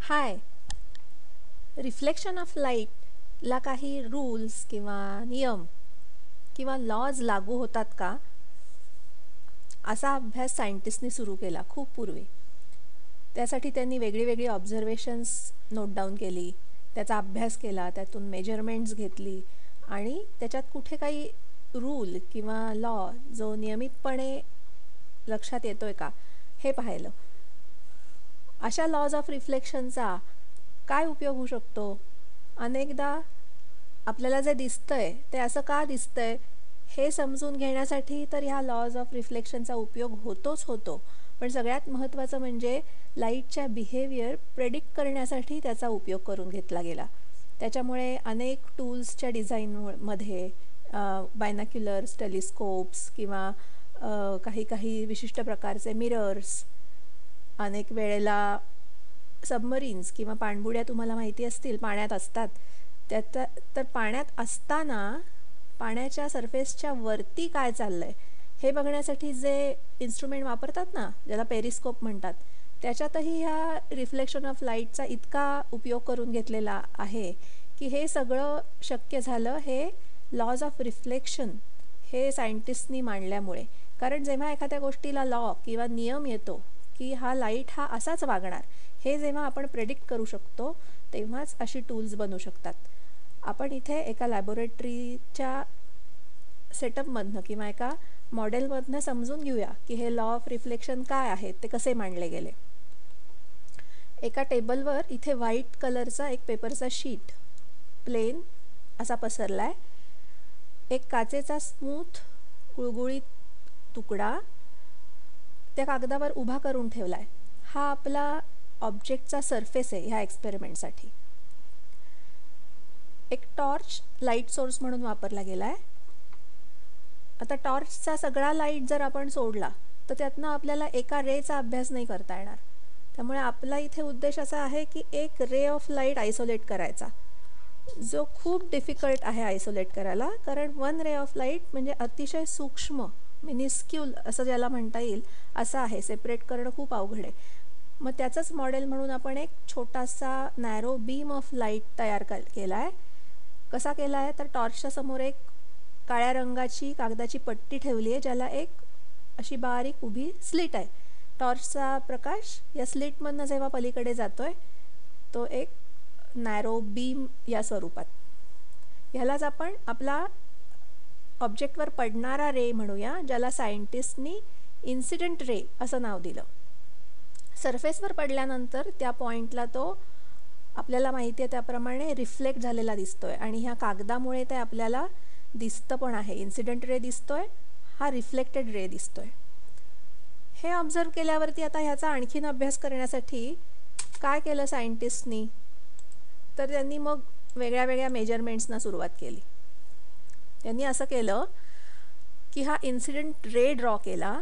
High. Reflection of लाईटला काही rules किंवा नियम किंवा लॉज लागू होतात का, असा अभ्यास सायंटिस्टनी सुरू केला खूप पूर्वी. त्यासाठी त्यांनी वेगळी वेगळी ऑब्झर्वेशन्स नोट डाऊन केली, त्याचा अभ्यास केला, त्यातून मेजरमेंट्स घेतली आणि त्याच्यात कुठे काही रूल किंवा लॉ जो नियमितपणे लक्षात येतोय का हे पाहिलं. अशा लॉज ऑफ रिफ्लेक्शनचा काय उपयोग होऊ शकतो? अनेकदा आपल्याला जे दिसतंय ते असं का दिसतंय हे समजून घेण्यासाठी तर ह्या लॉज ऑफ रिफ्लेक्शनचा उपयोग होतो. पण सगळ्यात महत्त्वाचं म्हणजे लाईटच्या बिहेवियर प्रेडिक्ट करण्यासाठी त्याचा उपयोग करून घेतला गेला. त्याच्यामुळे अनेक टूल्सच्या डिझाईनमध्ये बायनॅक्युलर्स, टेलिस्कोप्स किंवा काही विशिष्ट प्रकारचे मिरर्स, अनेक वेळेला सबमरीन्स किंवा पाणबुड्या तुम्हाला माहिती असतील पाण्यात असतात. तर पाण्यात असताना पाण्याच्या सरफेसच्या वरती काय चाललंय हे बघण्यासाठी जे इन्स्ट्रुमेंट वापरतात ना, ज्याला पेरिस्कोप म्हणतात, त्याच्यातही ह्या रिफ्लेक्शन ऑफ लाईटचा इतका उपयोग करून घेतलेला आहे की हे सगळं शक्य झालं हे लॉज ऑफ रिफ्लेक्शन हे सायंटिस्टनी मांडल्यामुळे. कारण जेव्हा एखाद्या गोष्टीला लॉ किंवा नियम येतो की हा लाईट हा असाच वागणार, हे जेव्हा आपण प्रेडिक्ट करू शकतो तेव्हाच अशी टूल्स बनू शकतात. आपण इथे एका लॅबोरेटरीच्या सेटअपमधनं किंवा एका मॉडेलमधनं समजून घेऊया की हे लॉ ऑफ रिफ्लेक्शन काय आहेत, ते कसे मांडले गेले. एका टेबलवर इथे व्हाईट कलरचा एक पेपरचा शीट प्लेन असा पसरला आहे. एक काचेचा स्मूथ गुळगुळीत तुकडा त्या कागदावर उभा करून ठेवला आहे. हा आपला ऑब्जेक्टचा सरफेस आहे ह्या एक्सपेरिमेंटसाठी. एक टॉर्च लाईट सोर्स म्हणून वापरला गेला आहे. आता टॉर्चचा सगळा लाईट जर आपण सोडला तर त्यातनं आपल्याला एका रेचा अभ्यास नाही करता येणार. त्यामुळे आपला इथे उद्देश असा आहे की एक रे ऑफ लाईट आयसोलेट करायचा, जो खूप डिफिकल्ट आहे आयसोलेट करायला. कारण वन रे ऑफ लाईट म्हणजे अतिशय सूक्ष्म, मिनिस्क्यूल असं ज्याला म्हणता येईल असं आहे. सेपरेट करणं खूप अवघड आहे. मग त्याचंच मॉडेल म्हणून आपण एक छोटासा नॅरो बीम ऑफ लाईट तयार केला आहे. कसा केला आहे तर टॉर्चच्या समोर एक काळ्या रंगाची कागदाची पट्टी ठेवली आहे, ज्याला एक अशी बारीक उभी स्लिट आहे. टॉर्चचा प्रकाश या स्लिटमधनं जेव्हा पलीकडे जातोय तो एक नॅरो बीम या स्वरूपात. ह्यालाच आपण आपला ऑब्जेक्टवर पडणारा रे म्हणूया, ज्याला सायंटिस्टनी इन्सिडेंट रे असं नाव दिलं. सरफेसवर पडल्यानंतर त्या पॉईंटला तो आपल्याला माहिती आहे त्याप्रमाणे रिफ्लेक्ट झालेला दिसतोय आणि ह्या कागदामुळे ते आपल्याला दिसतं पण आहे. इन्सिडेंट रे दिसतोय, हा रिफ्लेक्टेड रे दिसतोय. हे ऑब्झर्व केल्यावरती आता ह्याचा आणखीन अभ्यास करण्यासाठी काय केलं सायंटिस्टनी तर त्यांनी मग वेगळ्या वेगळ्या मेजरमेंट्सना सुरुवात केली. त्यांनी असं केलं की हा इन्सिडेंट रे ड्रॉ केला,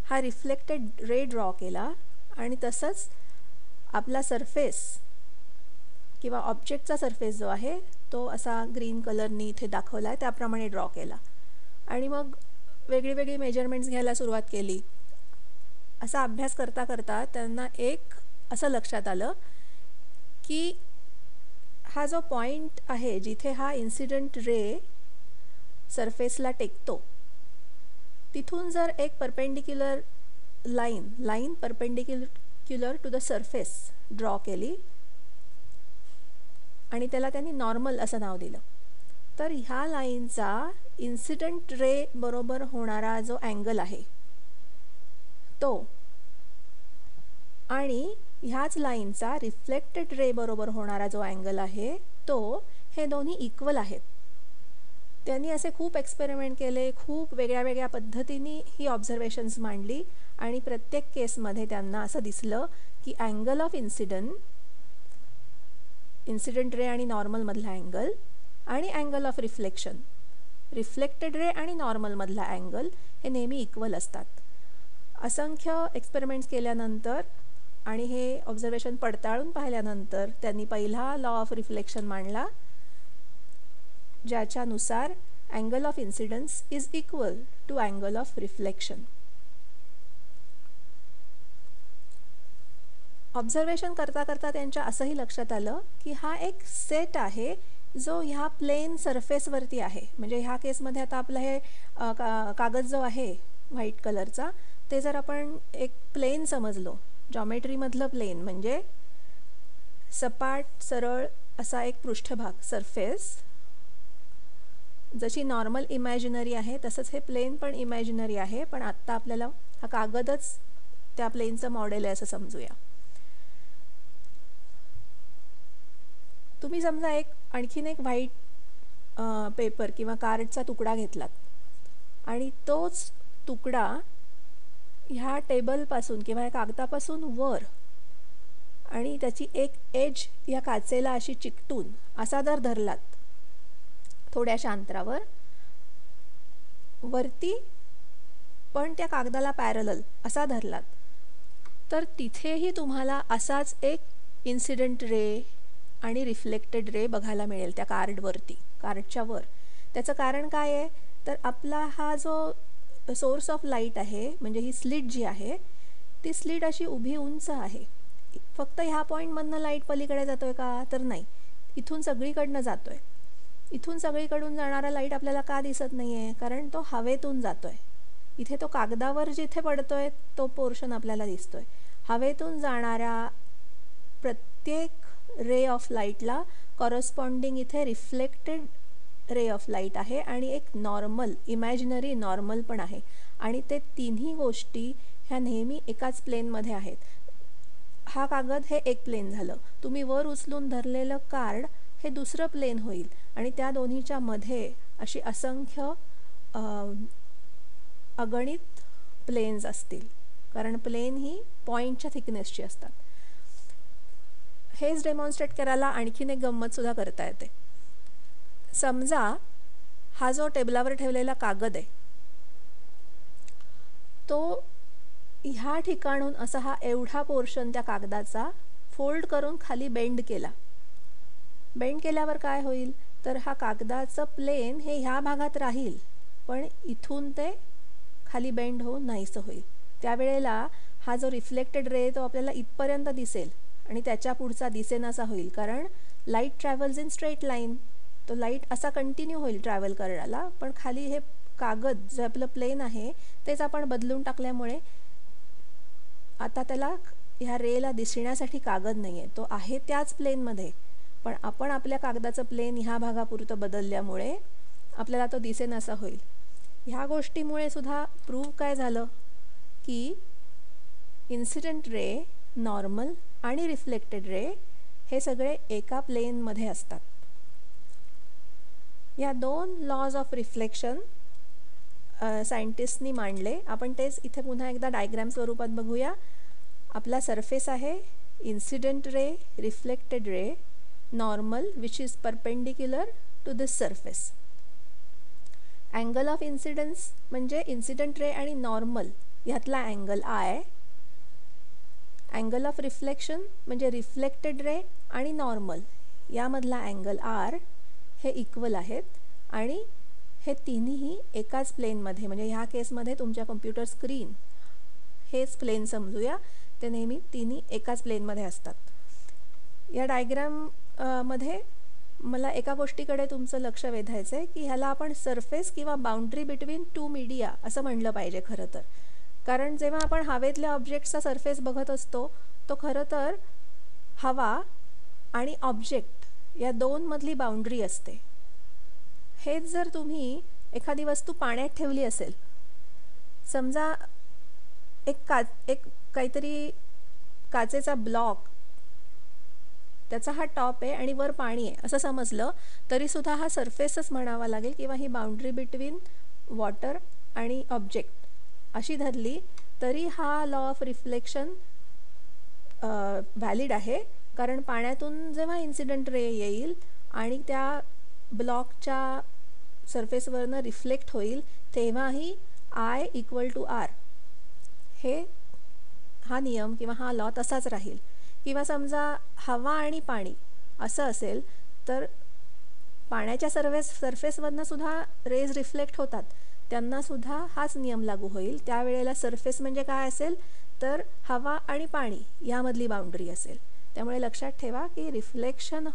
हा रिफ्लेक्टेड रे ड्रॉ केला आणि तसंच आपला सरफेस किंवा ऑब्जेक्टचा सरफेस जो आहे तो असा ग्रीन कलरनी इथे दाखवला आहे त्याप्रमाणे ड्रॉ केला आणि मग वेगळी वेगळी मेजरमेंट्स घ्यायला सुरुवात केली. असा अभ्यास करता करता त्यांना एक असं लक्षात आलं की हा जो पॉईंट आहे जिथे हा इन्सिडेंट रे सरफेसला टेकतो, तिथून जर एक perpendicular line perpendicular to the surface draw केली आणि त्याला त्यांनी नॉर्मल असं नाव दिलं, तर ह्या लाईनचा इन्सिडेंट रे बरोबर होणारा जो अँगल आहे तो आणि ह्याच लाईनचा रिफ्लेक्टेड रे बरोबर होणारा जो अँगल आहे तो, हे दोन्ही इक्वल आहेत. त्यांनी असे खूप एक्सपेरिमेंट केले, खूप वेगळ्या वेगळ्या पद्धतीने ही ऑब्झर्वेशन्स मांडली आणि प्रत्येक केसमध्ये त्यांना असं दिसलं की अँगल ऑफ इन्सिडेंट रे आणि नॉर्मलमधला अँगल आणि अँगल ऑफ रिफ्लेक्टेड रे आणि नॉर्मलमधला अँगल हे नेहमी इक्वल असतात. असंख्य एक्सपेरिमेंट्स केल्यानंतर आणि हे ऑब्झर्वेशन पडताळून पाहिल्यानंतर त्यांनी पहिला लॉ ऑफ रिफ्लेक्शन मांडला, ज्याच्यानुसार angle of incidence is equal to angle of reflection. Observation करता करता त्यांच्या असंही लक्षात आलं की हा एक सेट आहे जो ह्या प्लेन सरफेसवरती आहे. म्हणजे ह्या केसमध्ये आता आपलं हे कागद जो आहे व्हाईट कलरचा, ते जर आपण एक प्लेन समजलो, जॉमेट्रीमधलं प्लेन म्हणजे सपाट सरळ असा एक पृष्ठभाग सरफेस, जशी नॉर्मल इमॅजिनरी आहे तसंच हे प्लेन पण इमॅजिनरी आहे, पण आत्ता आपल्याला हा कागदच त्या प्लेनचं मॉडेल आहे असं समजूया. तुम्ही समजा आणखीन एक व्हाईट पेपर किंवा कार्डचा तुकडा घेतलात आणि तोच तुकडा ह्या टेबलपासून किंवा ह्या कागदापासून वर आणि त्याची एक एज या काचेला अशी चिकटून असा जर धरलात थोड्याशा अंतरावर वरती पण त्या कागदाला पॅरलल असा धरलात, तर तिथेही तुम्हाला असाच एक इन्सिडेंट रे आणि रिफ्लेक्टेड रे बघायला मिळेल त्या कार्डवरती, कार्डच्या वर. त्याचं कारण काय आहे, तर आपला हा जो सोर्स ऑफ लाईट आहे, म्हणजे ही स्लिट जी आहे ती स्लिट अशी उभी उंच आहे. फक्त ह्या पॉईंटमधनं लाईट पलीकडे जातोय का, तर नाही, इथून सगळीकडनं जातोय. इथून सगळीकडून जाणारा लाईट आपल्याला का दिसत नाही आहे, कारण तो हवेतून जातोय. इथे तो कागदावर जिथे पडतोय तो पोर्शन आपल्याला दिसतोय. हवेतून जाणाऱ्या प्रत्येक रे ऑफ लाईटला कॉरस्पॉन्डिंग इथे रिफ्लेक्टेड रे ऑफ लाईट आहे आणि एक नॉर्मल इमॅजिनरी नॉर्मल पण आहे. आणि ते तिन्ही गोष्टी ह्या नेहमी एकाच प्लेनमध्ये आहेत. हा कागद हे एक प्लेन झालं, तुम्ही वर उचलून धरलेलं कार्ड हे दुसरं प्लेन होईल आणि त्या दोन्हीच्या मध्ये अशी असंख्य अगणित प्लेन्स असतील, कारण प्लेन ही पॉईंटच्या थिकनेसची असतात. हेच डेमॉन्स्ट्रेट करायला आणखीन एक गंमतसुद्धा करता येते. समजा हा जो टेबलावर ठेवलेला कागद आहे तो ह्या ठिकाणून असा हा एवढा पोर्शन त्या कागदाचा फोल्ड करून खाली बेंड केला. बेंड केल्यावर काय होईल, तर हा कागदाचं प्लेन हे ह्या भागात राहील, पण इथून ते खाली बेंड होऊन नाहीसं होईल. त्यावेळेला हा जो रिफ्लेक्टेड रे तो आपल्याला इथपर्यंत दिसेल आणि त्याच्या पुढचा दिसेनासा होईल, कारण light travels in straight line. तो लाईट असा कंटिन्यू होईल ट्रॅव्हल करायला, पण खाली हे कागद जे आपलं प्लेन आहे तेच आपण बदलून टाकल्यामुळे आता त्याला ह्या रेला दिसण्यासाठी कागद नाही आहे, तो आहे त्याच प्लेनमध्ये, पण आपण आपल्या कागदाचं प्लेन ह्या भागापुरतं बदलल्यामुळे आपल्याला तो दिसेनासा होईल. ह्या गोष्टीमुळे सुद्धा प्रूव्ह काय झालं की इन्सिडेंट रे, नॉर्मल आणि रिफ्लेक्टेड रे हे सगळे एका प्लेनमध्ये असतात. या दोन लॉज ऑफ रिफ्लेक्शन सायंटिस्टनी मांडले. आपण तेच इथे पुन्हा एकदा डायग्राम स्वरूपात बघूया. आपला सरफेस आहे, incident ray, reflected ray, normal which is perpendicular to this surface. Angle of incidence म्हणजे इन्सिडेंट रे आणि नॉर्मल ह्यातला angle i. Angle of reflection म्हणजे रिफ्लेक्टेड रे आणि नॉर्मल यामधला अँगल आर हे इक्वल आहेत आणि हे तिन्ही एकाच प्लेनमध्ये, म्हणजे ह्या केसमध्ये तुमच्या कम्प्युटर स्क्रीन हेच प्लेन समजूया, ते नेहमी तिन्ही एकाच प्लेनमध्ये असतात. या डायग्राम मध्ये मला एका गोष्टीकडे तुमचं लक्ष वेधायचं आहे की ह्याला आपण सरफेस किंवा बाउंड्री बिटवीन टू मीडिया असं म्हणलं पाहिजे खरं तर. कारण जेव्हा आपण हवेतल्या ऑब्जेक्टचा सरफेस बघत असतो तो खरं तर हवा आणि ऑब्जेक्ट या दोनमधली बाउंड्री असते. हेच जर तुम्ही एखादी वस्तू पाण्यात ठेवली असेल, समजा एक काहीतरी काचेचा ब्लॉक, त्याचा हा टॉप आहे आणि वर पाणी आहे असं समजलं तरीसुद्धा हा सरफेसच म्हणावा लागेल किंवा ही बाउंड्री बिटवीन वॉटर आणि ऑब्जेक्ट अशी धरली तरी हा लॉ ऑफ रिफ्लेक्शन व्हॅलिड आहे. कारण पाण्यातून जेव्हा इन्सिडेंट रे येईल आणि त्या ब्लॉकच्या सरफेसवरनं रिफ्लेक्ट होईल तेव्हाही आय इक्वल टू आर हा नियम किंवा हा लॉ तसाच राहील. किंवा समजा हवा आणि पाणी असं असेल तर पाण्याच्या सरफेसवरनं सुद्धा रेज रिफ्लेक्ट होतात, त्यांना सुद्धा हाच नियम लागू होईल. त्यावेळेला सरफेस म्हणजे काय असेल तर हवा आणि पाणी यामधली बाउंड्री असेल. त्यामुळे लक्षात ठेवा की रिफ्लेक्शन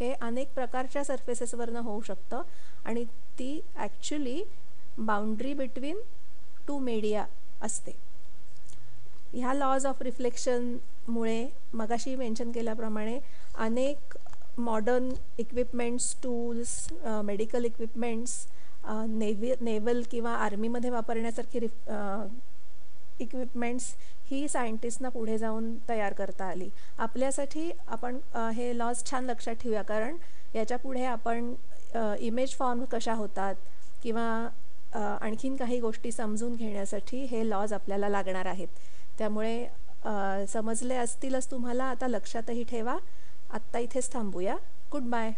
हे अनेक प्रकारच्या सरफेसेसवरनं होऊ शकतं आणि ती actually boundary between two media असते. ह्या लॉज ऑफ रिफ्लेक्शनमुळे मगाशी मेन्शन केल्याप्रमाणे अनेक modern equipments, tools, medical equipments, naval किंवा आर्मीमध्ये वापरण्यासारखी इक्विपमेंट्स ही सायंटिस्टना पुढे जाऊन तयार करता आली. आपल्यासाठी आपण हे लॉज छान लक्षात ठेवूया, कारण याच्या पुढे आपण इमेज फॉर्म कशा होतात किंवा आणखीन काही गोष्टी समजून घेण्यासाठी हे लॉज आपल्याला लागणार आहेत. त्यामुळे समजले असतीलच तुम्हाला, आता लक्षातही ठेवा. आत्ता इथेच थांबूया. Good bye.